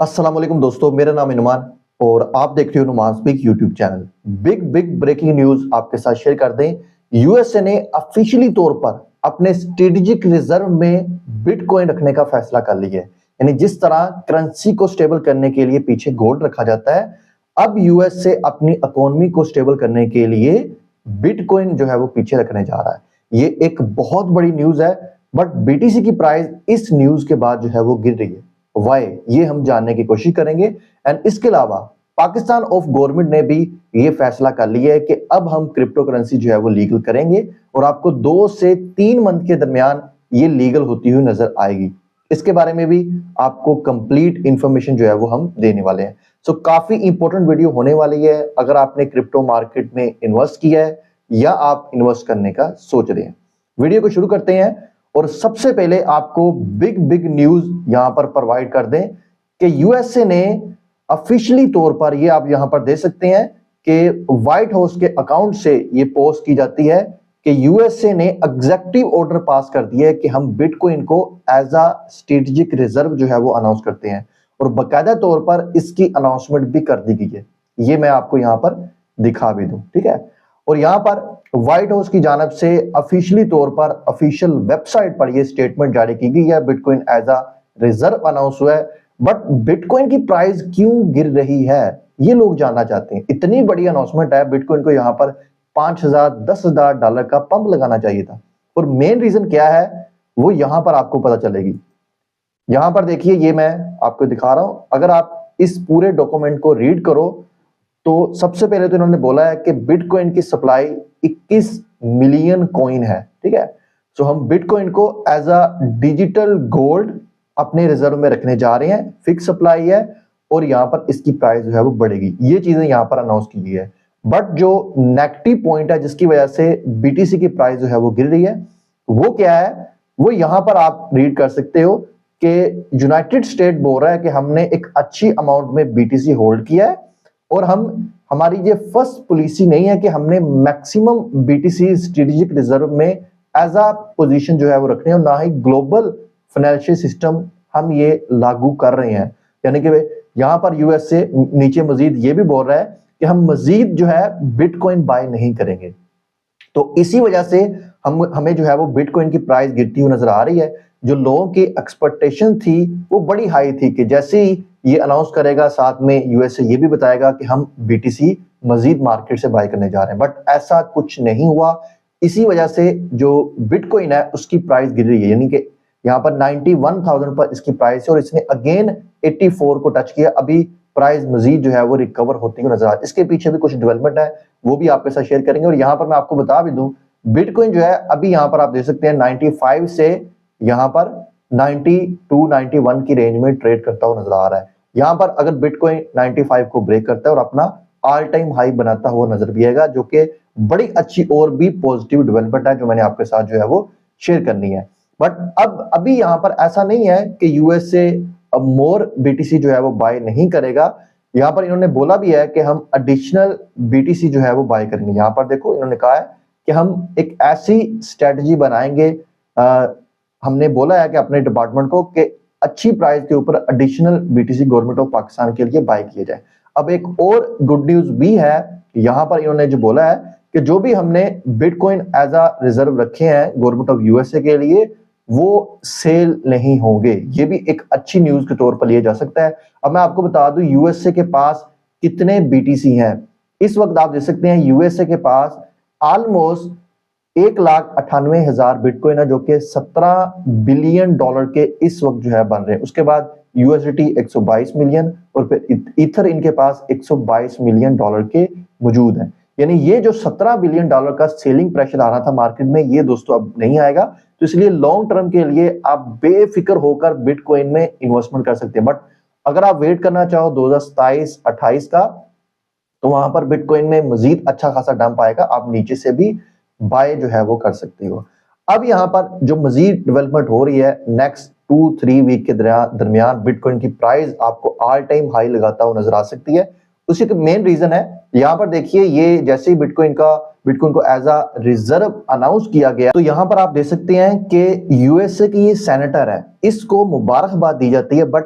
अस्सलाम वालेकुम दोस्तों, मेरा नाम है नुमान और आप देख रहे हो Numan speak YouTube channel. Big big breaking news आपके साथ शेयर कर दें। यूएसए ने ऑफिशियली तौर पर अपने स्ट्रेटेजिक रिजर्व में बिटकॉइन रखने का फैसला कर लिया है। यानी जिस तरह करेंसी को स्टेबल करने के लिए पीछे गोल्ड रखा जाता है, अब यूएसए अपनी इकोनॉमी को स्टेबल करने के लिए बिटकॉइन जो है वो पीछे रखने जा रहा है। ये एक बहुत बड़ी न्यूज है, बट बीटीसी की प्राइस इस न्यूज के बाद जो है वो गिर रही है। वाई, ये हम जानने की कोशिश करेंगे। एंड इसके अलावा पाकिस्तान ऑफ गवर्नमेंट ने भी ये फैसला कर लिया है कि अब हम क्रिप्टो करेंसी जो है वो लीगल करेंगे और आपको 2 से 3 मंथ के दरमियान ये लीगल होती हुई नजर आएगी। इसके बारे में भी आपको कंप्लीट इंफॉर्मेशन जो है वो हम देने वाले हैं। सो काफी इंपॉर्टेंट वीडियो होने वाली है अगर आपने क्रिप्टो मार्केट में इन्वेस्ट किया है या आप इन्वेस्ट करने का सोच रहे हैं। वीडियो को शुरू करते हैं और सबसे पहले आपको बिग बिग न्यूज यहां पर प्रोवाइड कर दें कि यूएसए ने ऑफिशियली तौर पर, ये आप यहां पर दे सकते हैं कि व्हाइट हाउस के अकाउंट से ये पोस्ट की जाती है कि यूएसए ने एग्जीक्यूटिव ऑर्डर पास कर दिया है कि हम बिटकॉइन को एज अ स्ट्रेटेजिक रिजर्व जो है वो अनाउंस करते हैं और बाकायदा तौर पर इसकी अनाउंसमेंट भी कर दी गई है। ये मैं आपको यहां पर दिखा भी दूं, ठीक है। और यहां पर व्हाइट हाउस की जानब से ऑफिशियली तौर पर ऑफिशियल वेबसाइट पर यह स्टेटमेंट जारी की गई है, bitcoin as a reserve announce हुआ है। बट बिटकॉइन की प्राइस क्यों गिर रही है, ये लोग जानना चाहते हैं। इतनी बड़ी अनाउंसमेंट है, बिटकॉइन को यहां पर 5,000 10,000 डॉलर का पंप लगाना चाहिए था। और मेन रीजन क्या है वो यहां पर आपको पता चलेगी। यहां पर देखिए, ये मैं आपको दिखा रहा हूं। अगर आप इस पूरे डॉक्यूमेंट को रीड करो तो सबसे पहले तो इन्होंने बोला है कि बिटकॉइन की सप्लाई 21 मिलियन कॉइन है, ठीक है। सो हम बिटकॉइन को एज अ डिजिटल गोल्ड अपने रिजर्व में रखने जा रहे हैं। फिक्स सप्लाई है और यहां पर इसकी प्राइस जो है वो बढ़ेगी। ये चीजें यहां पर अनाउंस की गई है। बट जो नेगेटिव पॉइंट है जिसकी वजह से बीटीसी की प्राइस जो है वो गिर रही है, वो क्या है, वो यहां पर आप रीड कर सकते हो कि यूनाइटेड स्टेट बोल रहा है कि हमने एक अच्छी अमाउंट में बीटीसी होल्ड किया है और हमारी ये फर्स्ट पॉलिसी नहीं है कि हमने मैक्सिमम बीटीसी स्ट्रेटेजिक रिजर्व में एज अ पोजीशन जो है वो रखने, और ना ही ग्लोबल फाइनेंशियल सिस्टम हम ये लागू कर रहे हैं। यानी कि यहां पर यूएसए नीचे मजीद ये भी बोल रहा है कि हम मजीद जो है बिटकॉइन बाय नहीं करेंगे। तो इसी वजह से हमें जो है वो बिटकॉइन की प्राइस गिरती हुई नजर आ रही है। जो लोगों की एक्सपेक्टेशन थी वो बड़ी हाई थी कि जैसे ही ये अनाउंस करेगा, साथ में यूएसए ये भी बताएगा कि हम बीटीसी मजीद मार्केट से बाय करने जा रहे हैं, बट ऐसा कुछ नहीं हुआ। इसी वजह से जो बिटकॉइन है उसकी प्राइस गिर रही है। यानी कि यहाँ पर 91,000 पर इसकी प्राइस है और इसने अगेन 84 को टच किया। अभी प्राइस मजीद जो है वो रिकवर होती हुई नजर आ रही है। इसके पीछे भी कुछ डेवलपमेंट है, वो भी आपके साथ शेयर करेंगे। और यहाँ पर मैं आपको बता भी दूं, बिटकॉइन जो है अभी यहाँ पर आप देख सकते हैं 95 से यहाँ पर 92 91 की रेंज में ट्रेड करता हुआ नजर आ रहा है। यहाँ पर अगर बिटकॉइन 95 को ब्रेक करता है और अपना ऑल टाइम हाई बनाता हुआ नजर भी आएगा, जो कि बड़ी अच्छी और भी पॉजिटिव डेवलपमेंट है जो मैंने आपके साथ जो है वो शेयर करनी है। बट अब अभी यहाँ पर ऐसा नहीं है कि यूएसए अब मोर बीटीसी जो है वो बाय नहीं करेगा। यहाँ पर इन्होंने बोला भी है कि हम एडिशनल बीटीसी जो है वो बाय करेंगे। यहाँ पर देखो, इन्होंने कहा है कि हम एक ऐसी स्ट्रेटजी बनाएंगे। हमने बोला है कि अपने डिपार्टमेंट को कि अच्छी प्राइस के ऊपर additional BTC government of Pakistan के लिए बाय किए जाए। अब एक और गुड न्यूज भी है, यहाँ पर इन्होंने जो बोला है कि जो भी हमने बिटकॉइन एज अ रिजर्व रखे हैं गवर्नमेंट ऑफ यूएसए के लिए, वो सेल नहीं होंगे। ये भी एक अच्छी न्यूज के तौर पर लिया जा सकता है। अब मैं आपको बता दूं यूएसए के पास कितने बीटीसी हैं। इस वक्त आप देख सकते हैं यूएसए के पास ऑलमोस्ट 1,98,000 बिटकॉइन है, जो कि 17 बिलियन डॉलर के इस वक्त जो है बन रहे हैं। उसके बाद यूएसडीटी 122 मिलियन और फिर इथर इनके पास 122 मिलियन डॉलर के मौजूद हैं। यानी ये जो 17 बिलियन डॉलर का सेलिंग प्रेशर आ रहा था मार्केट में, ये दोस्तों अब नहीं आएगा। तो इसलिए लॉन्ग टर्म के लिए आप बेफिक्र होकर बिटकॉइन में इन्वेस्टमेंट कर सकते हैं। बट अगर आप वेट करना चाहो 2027-28 का, तो वहां पर बिटकॉइन में मजीद अच्छा खासा डंप आएगा, आप नीचे से भी बाय जो है वो कर सकते हो। अब यहाँ पर जो मजीद डेवलपमेंट हो रही है नेक्स्ट 2-3 वीक के दरमियान बिटकॉइन की प्राइस आपको ऑल टाइम हाई लगाता हुआ नजर आ सकती है। उसी का मेन रीजन है, यहाँ पर देखिए, ये जैसे ही बिटकॉइन को एज अ रिजर्व अनाउंस किया गया, तो यहाँ पर आप देख सकते हैं कि यूएसए की ये सेनेटर है, इसको मुबारकबाद दी जाती है। बट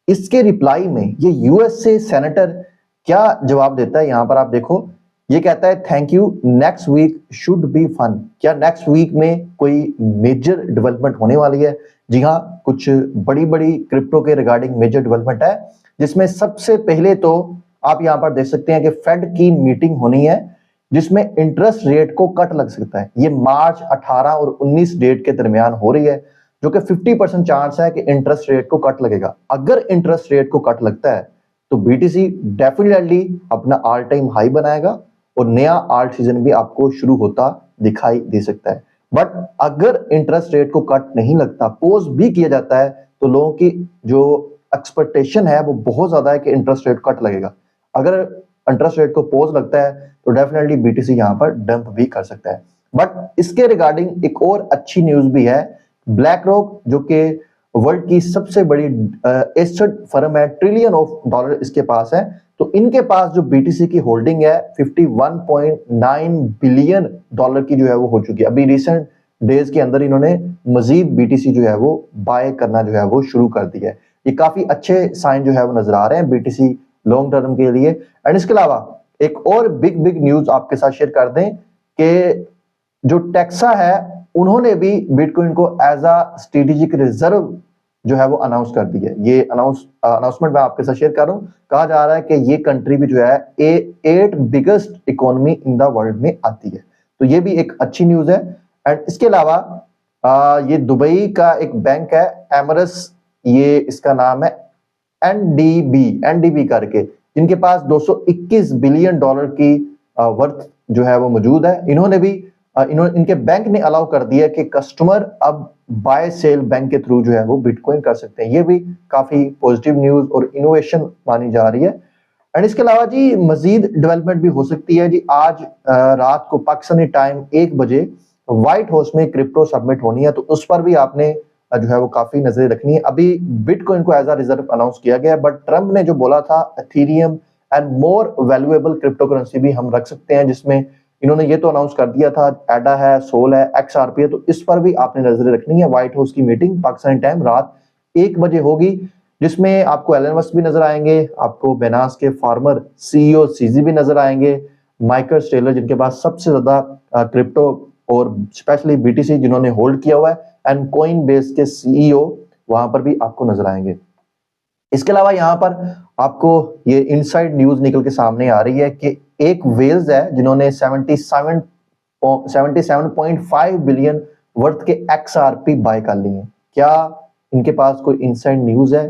इसके रिप्लाई में ये यूएस से सेनेटर क्या जवाब देता है, यहां पर आप देखो। ये कहता है thank you, next week should be fun. क्या नेक्स्ट वीक में कोई मेजर डेवलपमेंट होने वाली है? जी हाँ, कुछ बड़ी बड़ी क्रिप्टो के रिगार्डिंग मेजर डेवलपमेंट है, जिसमें सबसे पहले तो आप यहां पर देख सकते हैं कि फेड की मीटिंग होनी है, जिसमें इंटरेस्ट रेट को कट लग सकता है। ये मार्च 18 और 19 डेट के दरमियान हो रही है, जो कि 50% चांस है कि इंटरेस्ट रेट को कट लगेगा। अगर इंटरेस्ट रेट को कट लगता है तो बीटीसी डेफिनेटली अपना ऑल टाइम हाई बनाएगा और नया आल्ट सीजन भी आपको शुरू होता दिखाई दे सकता है। बट अगर इंटरेस्ट रेट को कट नहीं लगता, पोज भी किया जाता है, तो लोगों की जो एक्सपेक्टेशन है वो बहुत ज्यादा है कि इंटरेस्ट रेट कट लगेगा। अगर इंटरेस्ट रेट को पोज लगता है तो डेफिनेटली बीटीसी यहां पर डंप भी कर सकता है। बट इसके रिगार्डिंग एक और अच्छी न्यूज भी है। ब्लैक रॉक, जो कि वर्ल्ड की सबसे बड़ी एसेट फर्म है, ट्रिलियन ऑफ डॉलर इसके पास है, तो इनके पास जो बीटीसी की होल्डिंग है 51.9 बिलियन डॉलर की जो है वो हो चुकी है। अभी रिसेंट डेज के अंदर इन्होंने मजीद बीटीसी जो है वो बाय करना जो है वो शुरू कर दिया है। ये काफी अच्छे साइन जो है वो नजर आ रहे हैं बीटीसी लॉन्ग टर्म के लिए। एंड इसके अलावा एक और बिग न्यूज आपके साथ शेयर कर दें कि जो टेक्सा है उन्होंने भी बिटकॉइन को एज अ स्ट्रेटेजिक रिजर्व जो है वो अनाउंस कर दी है। ये अनाउंसमेंट मैं आपके साथ शेयर कर रहा हूं। कहा जा रहा है कि ये कंट्री भी जो है 8 biggest economy in the world में आती है, तो ये भी एक अच्छी न्यूज है। एंड इसके अलावा ये दुबई का एक बैंक है एमरस, ये इसका नाम है एनडीबी करके, जिनके पास 221 बिलियन डॉलर की वर्थ जो है वो मौजूद है। इनके बैंक ने अलाउ कर दिया कि कस्टमर अब बाय सेल बैंक के थ्रू जो है वो बिटकॉइन कर सकते हैं। ये भी काफी पॉजिटिव न्यूज और इनोवेशन मानी जा रही है। एंड इसके अलावा जी मजीद डेवलपमेंट भी हो सकती है जी। आज रात को पाकिस्तानी टाइम 1 बजे व्हाइट हाउस में क्रिप्टो सबमिट होनी है, तो उस पर भी आपने जो है वो काफी नजरें रखनी है। अभी बिटकॉइन को एज अ रिजर्व अनाउंस किया गया है, बट ट्रम्प ने जो बोला था Ethereum and more valuable crypto currency भी हम रख सकते हैं, जिसमें इन्होंने ये तो अनाउंस कर दिया था एडा है, सोल है, एक्सआरपी है, तो इस पर भी आपने नजरें रखनी है। व्हाइट हाउस की मीटिंग पाकिस्तानी टाइम रात 1 बजे होगी, जिसमें आपको एलन मस्क भी नजर आएंगे, आपको बेनास के फार्मर सीईओ सीजी भी नजर आएंगे, माइकल स्टेलर जिनके पास सबसे ज्यादा क्रिप्टो और स्पेशली बीटीसी जिन्होंने होल्ड किया हुआ है, एंड कॉइन बेस के सीईओ वहां पर भी आपको नजर आएंगे। इसके अलावा यहाँ पर आपको ये इनसाइड न्यूज निकल के सामने आ रही है कि एक वेल्स है जिन्होंने 77.5 बिलियन वर्थ के एक्सआरपी बाय कर लिए हैं। क्या इनके पास कोई इनसाइड न्यूज है?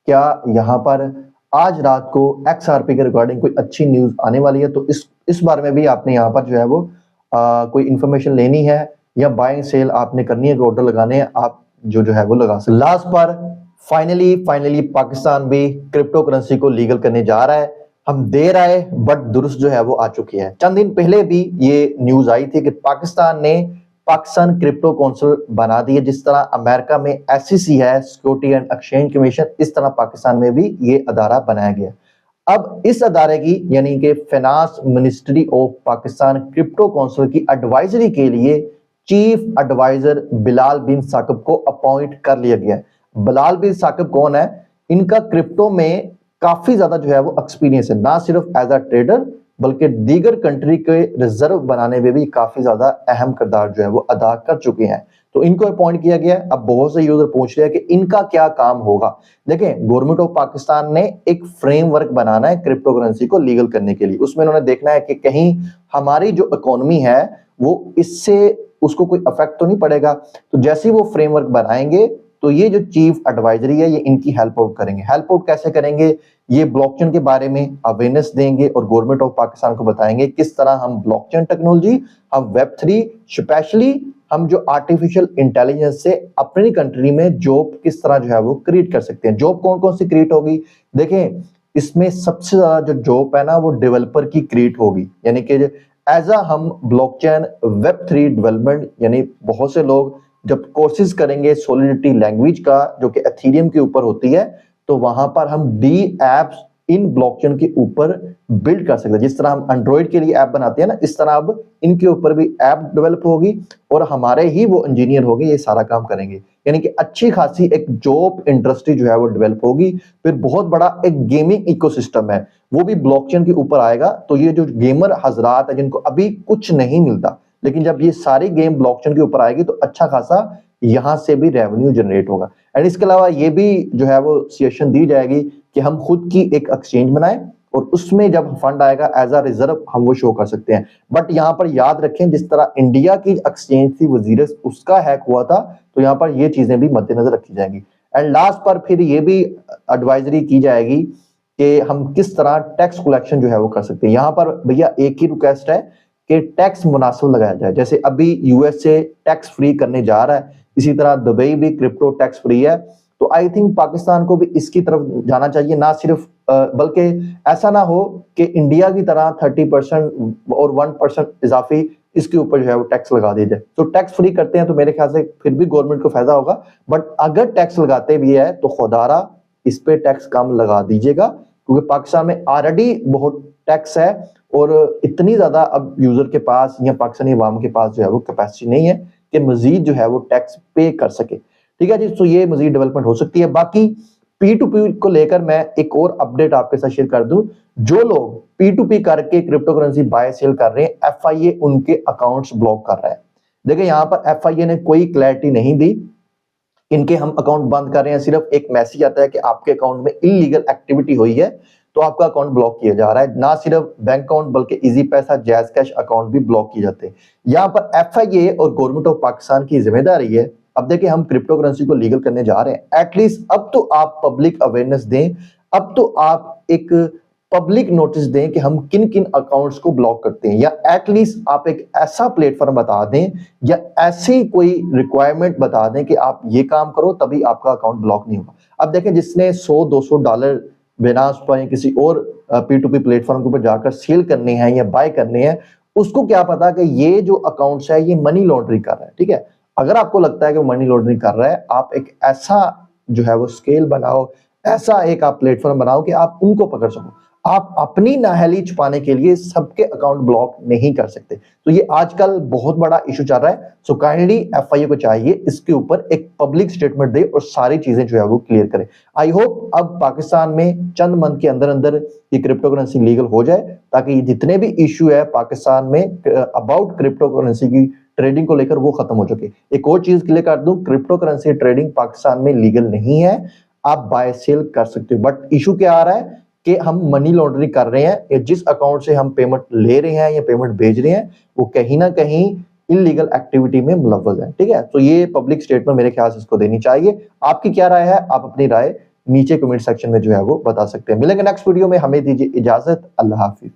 क्या यहाँ पर आज रात को एक्सआरपी के रिगार्डिंग कोई अच्छी न्यूज आने वाली है? तो इस बारे में भी आपने यहाँ पर जो है वो कोई इंफॉर्मेशन लेनी है या बाइंग सेल आपने करनी है, ऑर्डर लगाने हैं, आप जो है वो लगा सकते। लास्ट पर फाइनली पाकिस्तान भी क्रिप्टो करेंसी को लीगल करने जा रहा है। हम देर आए बट दुरुस्त जो है वो आ चुकी है। चंद दिन पहले भी ये न्यूज आई थी कि पाकिस्तान ने पाकिस्तान क्रिप्टो काउंसिल बना दी है। जिस तरह अमेरिका में एसईसी है, सिक्योरिटी एंड एक्सचेंज कमीशन, इस तरह पाकिस्तान में भी ये अदारा बनाया गया। अब इस अदारे की यानी कि finance ministry of Pakistan crypto council की एडवाइजरी के लिए चीफ एडवाइजर बिलाल बिन साकिब को अपॉइंट कर लिया गया है। बिलाल बिन साकिब कौन है? इनका क्रिप्टो में काफी ज्यादा जो है वो एक्सपीरियंस है, ना सिर्फ एज अ ट्रेडर बल्कि दीगर कंट्री के रिजर्व बनाने में भी काफी ज्यादा अहम किरदार जो है वो अदा कर चुके हैं। तो इनको अपॉइंट किया गया है। अब बहुत से यूजर पूछ रहे हैं कि इनका क्या काम होगा। देखें, गवर्नमेंट ऑफ पाकिस्तान ने एक फ्रेमवर्क बनाना है क्रिप्टो करेंसी को लीगल करने के लिए। उसमें उन्होंने देखना है कि कहीं हमारी जो इकोनॉमी है वो इससे उसको कोई अफेक्ट तो नहीं पड़ेगा। तो जैसे ही वो फ्रेमवर्क बनाएंगे तो ये जो चीफ एडवाइजरी है ये इनकी हेल्प आउट करेंगे। हेल्प आउट कैसे करेंगे? ये ब्लॉकचेन के बारे में अवेयरनेस देंगे और गवर्नमेंट ऑफ पाकिस्तान को बताएंगे किस तरह हम ब्लॉकचेन टेक्नोलॉजी, हम वेब3, स्पेशली हम जो आर्टिफिशियल इंटेलिजेंस से अपनी कंट्री में जॉब किस तरह जो है वो क्रिएट कर सकते हैं। जॉब कौन कौन सी क्रिएट होगी? देखें, इसमें सबसे ज्यादा जो जॉब है ना वो डेवलपर की क्रिएट होगी, यानी कि एज अ हम ब्लॉकचेन वेब3 डेवलपमेंट, यानी बहुत से लोग जब कोर्सेज करेंगे सॉलिडिटी लैंग्वेज का जो कि एथेरियम के ऊपर होती है, तो वहां पर हम डी एप्स इन ब्लॉकचेन के ऊपर बिल्ड कर सकते हैं। जिस तरह हम एंड्रॉइड के लिए ऐप बनाते हैं ना, इस तरह अब इनके ऊपर भी ऐप डेवलप होगी और हमारे ही वो इंजीनियर होंगे, ये सारा काम करेंगे। यानी कि अच्छी खासी एक जॉब इंडस्ट्री जो है वो डेवलप होगी। फिर बहुत बड़ा एक गेमिंग इकोसिस्टम है, वो भी ब्लॉकचेन के ऊपर आएगा। तो ये जो गेमर हजरात है जिनको अभी कुछ नहीं मिलता, लेकिन जब ये सारी गेम ब्लॉकचेन के ऊपर आएगी तो अच्छा खासा यहां से भी रेवेन्यू जनरेट होगा। एंड इसके अलावा ये भी जो है वो सजेशन दी जाएगी कि हम खुद की एक एक्सचेंज बनाएं और उसमें जब फंड आएगा एज अ रिजर्व हम वो शो कर सकते हैं। बट यहाँ पर याद रखें, जिस तरह इंडिया की एक्सचेंज थी वजीरस, उसका हैक हुआ था, तो यहाँ पर ये चीजें भी मद्देनजर रखी जाएंगी। एंड लास्ट पर फिर ये भी एडवाइजरी की जाएगी कि हम किस तरह टैक्स कलेक्शन जो है वो कर सकते हैं। यहाँ पर भैया एक ही रिक्वेस्ट है कि टैक्स मुनासिब लगाया जाए। जैसे अभी यूएसए टैक्स फ्री करने जा रहा है, इसी तरह दुबई भी क्रिप्टो टैक्स फ्री है। तो आई थिंक पाकिस्तान को भी इसकी तरफ जाना चाहिए, ना सिर्फ बल्कि ऐसा ना हो कि इंडिया की तरह 30% और 1% इजाफी इसके ऊपर जो है वो टैक्स लगा दिया जाए। तो टैक्स फ्री करते हैं तो मेरे ख्याल से फिर भी गवर्नमेंट को फायदा होगा। बट अगर टैक्स लगाते भी है तो खुदारा इस पे टैक्स कम लगा दीजिएगा, क्योंकि पाकिस्तान में ऑलरेडी बहुत टैक्स है और इतनी ज्यादा अब यूजर के पास या पाकिस्तानी अवाम के पास जो है वो कैपेसिटी नहीं है कि मजीद जो है वो टैक्स पे कर सके। ठीक है जी, तो ये मजीद डेवलपमेंट हो सकती है। बाकी P2P को लेकर मैं एक और अपडेट आपके साथ शेयर कर दूं। जो लोग P2P करके क्रिप्टो करेंसी बाय सेल कर रहे हैं, FIA उनके अकाउंट्स ब्लॉक कर रहा है। देखिए यहाँ पर FIA ने कोई क्लैरिटी नहीं दी, इनके हम अकाउंट बंद कर रहे हैं, सिर्फ एक मैसेज आता है कि आपके अकाउंट में इलीगल एक्टिविटी हुई है तो आपका अकाउंट ब्लॉक किया जा रहा है। ना सिर्फ बैंक अकाउंट बल्कि इजी पैसा, जैज कैश अकाउंट भी ब्लॉक किए जाते हैं। यहाँ पर FIA और गवर्नमेंट ऑफ पाकिस्तान की जिम्मेदारी है। अब देखिए हम क्रिप्टो करेंसी को लीगल करने जा रहे हैं, एटलीस्ट अब तो आप पब्लिक अवेयरनेस दें, अब तो आप एक पब्लिक नोटिस दें कि हम किन किन अकाउंट्स को ब्लॉक करते हैं, या एटलीस्ट आप एक ऐसा प्लेटफॉर्म बता दें या ऐसी कोई रिक्वायरमेंट बता दें कि आप ये काम करो तभी आपका अकाउंट ब्लॉक नहीं होगा। अब देखें जिसने $100-200 बिनास पर या किसी और P2P प्लेटफॉर्म के ऊपर जाकर सेल करने हैं या बाय करने हैं, उसको क्या पता कि ये जो अकाउंट्स है ये मनी लॉन्ड्रिंग कर रहा है। ठीक है, अगर आपको लगता है कि मनी लॉन्ड्रिंग कर रहा है, आप एक ऐसा जो है वो स्केल बनाओ, ऐसा एक आप प्लेटफॉर्म बनाओ कि आप उनको पकड़ सको। आप अपनी नाअहली छुपाने के लिए सबके अकाउंट ब्लॉक नहीं कर सकते। तो ये आजकल बहुत बड़ा इशू चल रहा है। सो काइंडली FIA को चाहिए इसके ऊपर एक पब्लिक स्टेटमेंट दे और सारी चीजें जो है वो क्लियर करे। आई होप अब पाकिस्तान में चंद मंथ के अंदर अंदर ये क्रिप्टो करेंसी लीगल हो जाए, ताकि जितने भी इशू है पाकिस्तान में अबाउट क्रिप्टो करेंसी की ट्रेडिंग को लेकर वो खत्म हो चुके। एक और चीज क्लियर कर दूं, क्रिप्टो करेंसी ट्रेडिंग पाकिस्तान में लीगल नहीं है, आप बाय सेल कर सकते हो। बट इशू क्या आ रहा है कि हम मनी लॉन्ड्रिंग कर रहे हैं, या जिस अकाउंट से हम पेमेंट ले रहे हैं या पेमेंट भेज रहे हैं वो कहीं ना कहीं इलीगल एक्टिविटी में मुलव्वस है। ठीक है, तो ये पब्लिक स्टेटमेंट मेरे ख्याल से इसको देनी चाहिए। आपकी क्या राय है? आप अपनी राय नीचे कमेंट सेक्शन में जो है वो बता सकते हैं। मिलेंगे नेक्स्ट वीडियो में, हमें दीजिए इजाजत। अल्लाह हाफिज।